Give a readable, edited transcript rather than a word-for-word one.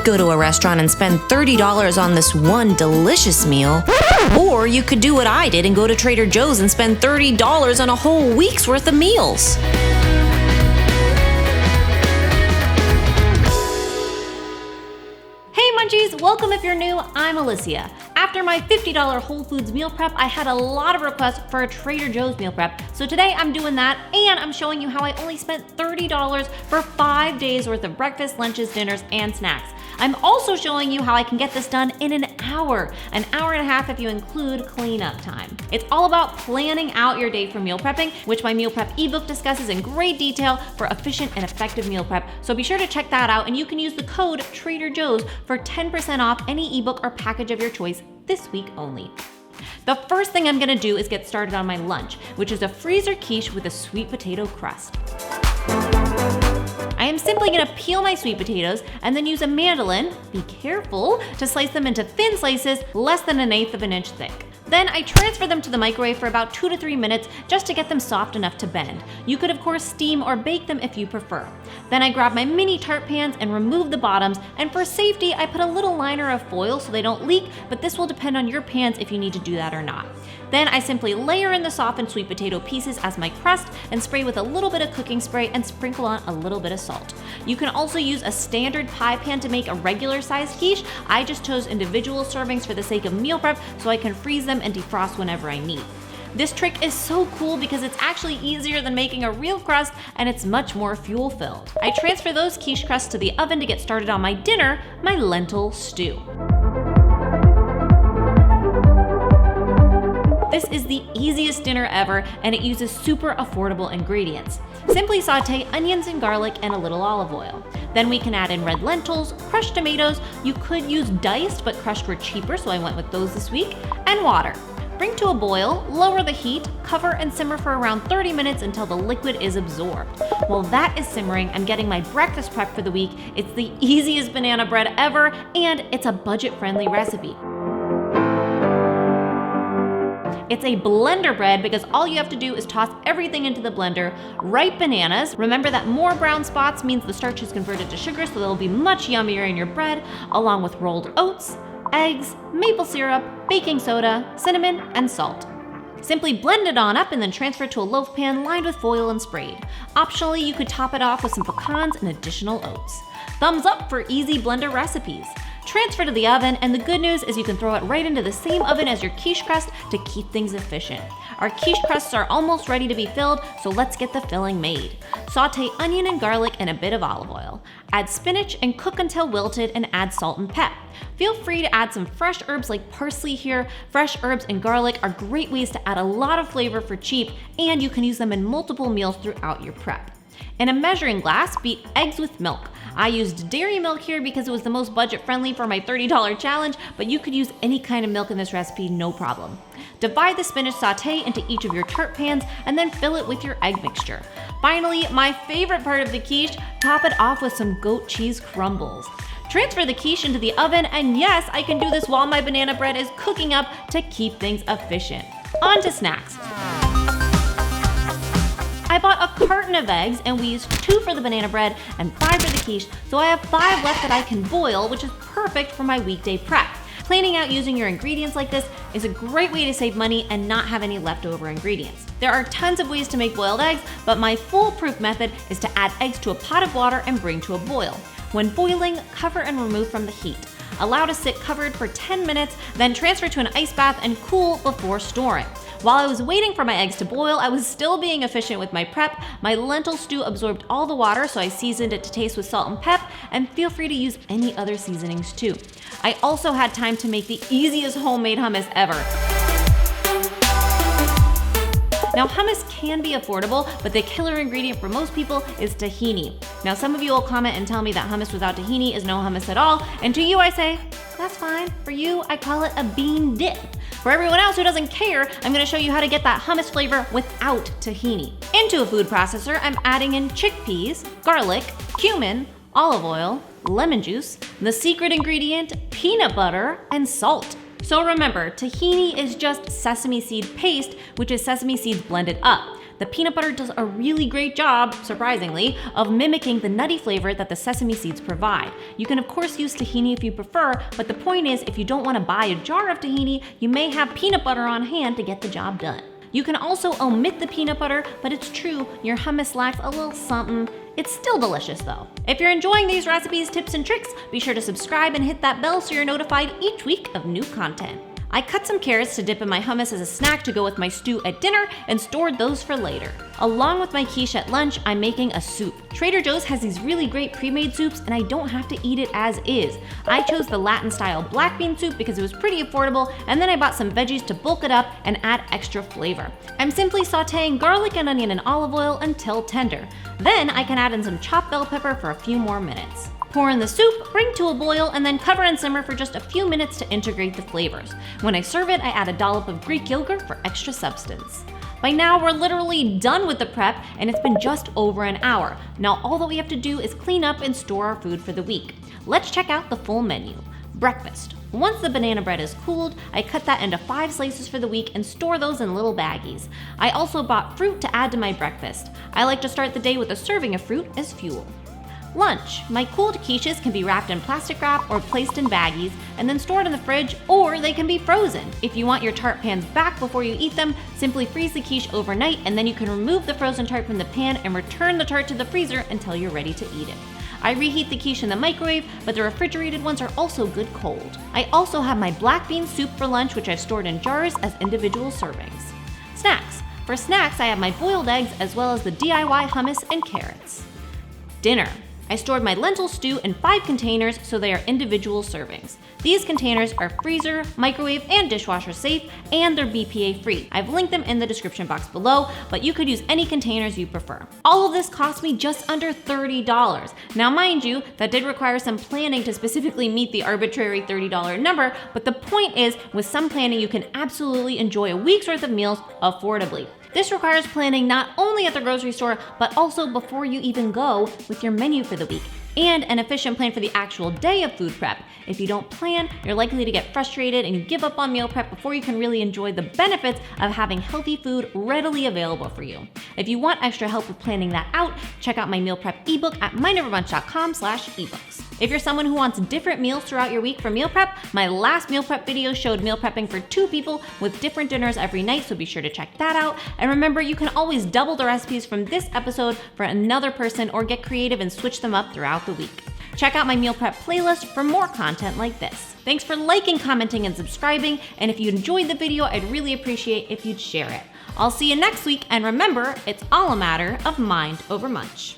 go to a restaurant and spend $30 on this one delicious meal. Or you could do what I did and go to Trader Joe's and spend $30 on a whole week's worth of meals. Hey Munchies, welcome if you're new, I'm Alyssia. After my $50 Whole Foods meal prep, I had a lot of requests for a Trader Joe's meal prep. So today I'm doing that, and I'm showing you how I only spent $30 for 5 days worth of breakfast, lunches, dinners, and snacks. I'm also showing you how I can get this done in an hour and a half if you include cleanup time. It's all about planning out your day for meal prepping, which my meal prep ebook discusses in great detail for efficient and effective meal prep. So be sure to check that out, and you can use the code Trader Joe's for 10% off any ebook or package of your choice this week only. The first thing I'm gonna do is get started on my lunch, which is a freezer quiche with a sweet potato crust. I am simply gonna peel my sweet potatoes and then use a mandolin, be careful, to slice them into thin slices less than 1/8 of an inch thick. Then I transfer them to the microwave for about 2 to 3 minutes just to get them soft enough to bend. You could of course steam or bake them if you prefer. Then I grab my mini tart pans and remove the bottoms, and for safety I put a little liner of foil so they don't leak, but this will depend on your pans if you need to do that or not. Then I simply layer in the softened sweet potato pieces as my crust and spray with a little bit of cooking spray and sprinkle on a little bit of salt. You can also use a standard pie pan to make a regular sized quiche. I just chose individual servings for the sake of meal prep so I can freeze them and defrost whenever I need. This trick is so cool because it's actually easier than making a real crust, and it's much more fuel filled. I transfer those quiche crusts to the oven to get started on my dinner, my lentil stew. This is the easiest dinner ever, and it uses super affordable ingredients. Simply saute onions and garlic and a little olive oil. Then we can add in red lentils, crushed tomatoes, you could use diced but crushed were cheaper so I went with those this week, and water. Bring to a boil, lower the heat, cover and simmer for around 30 minutes until the liquid is absorbed. While that is simmering, I'm getting my breakfast prep for the week. It's the easiest banana bread ever, and it's a budget-friendly recipe. It's a blender bread because all you have to do is toss everything into the blender. Ripe bananas, remember that more brown spots means the starch is converted to sugar, so they'll be much yummier in your bread, along with rolled oats, eggs, maple syrup, baking soda, cinnamon, and salt. Simply blend it on up and then transfer it to a loaf pan lined with foil and sprayed. Optionally, you could top it off with some pecans and additional oats. Thumbs up for easy blender recipes. Transfer to the oven, and the good news is you can throw it right into the same oven as your quiche crust to keep things efficient. Our quiche crusts are almost ready to be filled, so let's get the filling made. Saute onion and garlic in a bit of olive oil. Add spinach and cook until wilted, and add salt and pep. Feel free to add some fresh herbs like parsley here. Fresh herbs and garlic are great ways to add a lot of flavor for cheap, and you can use them in multiple meals throughout your prep. In a measuring glass, beat eggs with milk. I used dairy milk here because it was the most budget-friendly for my $30 challenge, but you could use any kind of milk in this recipe, no problem. Divide the spinach sauté into each of your tart pans and then fill it with your egg mixture. Finally, my favorite part of the quiche, top it off with some goat cheese crumbles. Transfer the quiche into the oven, and yes, I can do this while my banana bread is cooking up to keep things efficient. On to snacks. I bought a carton of eggs, and we used 2 for the banana bread and 5 for the quiche, so I have 5 left that I can boil, which is perfect for my weekday prep. Planning out using your ingredients like this is a great way to save money and not have any leftover ingredients. There are tons of ways to make boiled eggs, but my foolproof method is to add eggs to a pot of water and bring to a boil. When boiling, cover and remove from the heat. Allow to sit covered for 10 minutes, then transfer to an ice bath and cool before storing. While I was waiting for my eggs to boil, I was still being efficient with my prep. My lentil stew absorbed all the water, so I seasoned it to taste with salt and pep, and feel free to use any other seasonings too. I also had time to make the easiest homemade hummus ever. Now, hummus can be affordable, but the killer ingredient for most people is tahini. Now, some of you will comment and tell me that hummus without tahini is no hummus at all, and to you I say, that's fine. For you, I call it a bean dip. For everyone else who doesn't care, I'm gonna show you how to get that hummus flavor without tahini. Into a food processor, I'm adding in chickpeas, garlic, cumin, olive oil, lemon juice, the secret ingredient, peanut butter, and salt. So remember, tahini is just sesame seed paste, which is sesame seeds blended up. The peanut butter does a really great job, surprisingly, of mimicking the nutty flavor that the sesame seeds provide. You can of course use tahini if you prefer, but the point is if you don't want to buy a jar of tahini, you may have peanut butter on hand to get the job done. You can also omit the peanut butter, but it's true, your hummus lacks a little something. It's still delicious though. If you're enjoying these recipes, tips, and tricks, be sure to subscribe and hit that bell so you're notified each week of new content. I cut some carrots to dip in my hummus as a snack to go with my stew at dinner and stored those for later. Along with my quiche at lunch, I'm making a soup. Trader Joe's has these really great pre-made soups and I don't have to eat it as is. I chose the Latin style black bean soup because it was pretty affordable, and then I bought some veggies to bulk it up and add extra flavor. I'm simply sauteing garlic and onion in olive oil until tender. Then I can add in some chopped bell pepper for a few more minutes. Pour in the soup, bring to a boil, and then cover and simmer for just a few minutes to integrate the flavors. When I serve it, I add a dollop of Greek yogurt for extra substance. By now, we're literally done with the prep, and it's been just over an hour. Now all that we have to do is clean up and store our food for the week. Let's check out the full menu. Breakfast. Once the banana bread is cooled, I cut that into 5 slices for the week and store those in little baggies. I also bought fruit to add to my breakfast. I like to start the day with a serving of fruit as fuel. Lunch. My cooled quiches can be wrapped in plastic wrap or placed in baggies and then stored in the fridge, or they can be frozen. If you want your tart pans back before you eat them, simply freeze the quiche overnight and then you can remove the frozen tart from the pan and return the tart to the freezer until you're ready to eat it. I reheat the quiche in the microwave, but the refrigerated ones are also good cold. I also have my black bean soup for lunch, which I've stored in jars as individual servings. Snacks. For snacks, I have my boiled eggs as well as the DIY hummus and carrots. Dinner. I stored my lentil stew in 5 containers so they are individual servings. These containers are freezer, microwave, and dishwasher safe, and they're BPA free. I've linked them in the description box below, but you could use any containers you prefer. All of this cost me just under $30. Now mind you, that did require some planning to specifically meet the arbitrary $30 number, but the point is, with some planning you can absolutely enjoy a week's worth of meals affordably. This requires planning not only at the grocery store, but also before you even go with your menu for the week, and an efficient plan for the actual day of food prep. If you don't plan, you're likely to get frustrated and you give up on meal prep before you can really enjoy the benefits of having healthy food readily available for you. If you want extra help with planning that out, check out my meal prep ebook at mynevermunch.com/ebooks. If you're someone who wants different meals throughout your week for meal prep, my last meal prep video showed meal prepping for 2 people with different dinners every night, so be sure to check that out. And remember, you can always double the recipes from this episode for another person or get creative and switch them up throughout the week. Check out my meal prep playlist for more content like this. Thanks for liking, commenting, and subscribing, and if you enjoyed the video, I'd really appreciate if you'd share it. I'll see you next week, and remember, it's all a matter of mind over munch.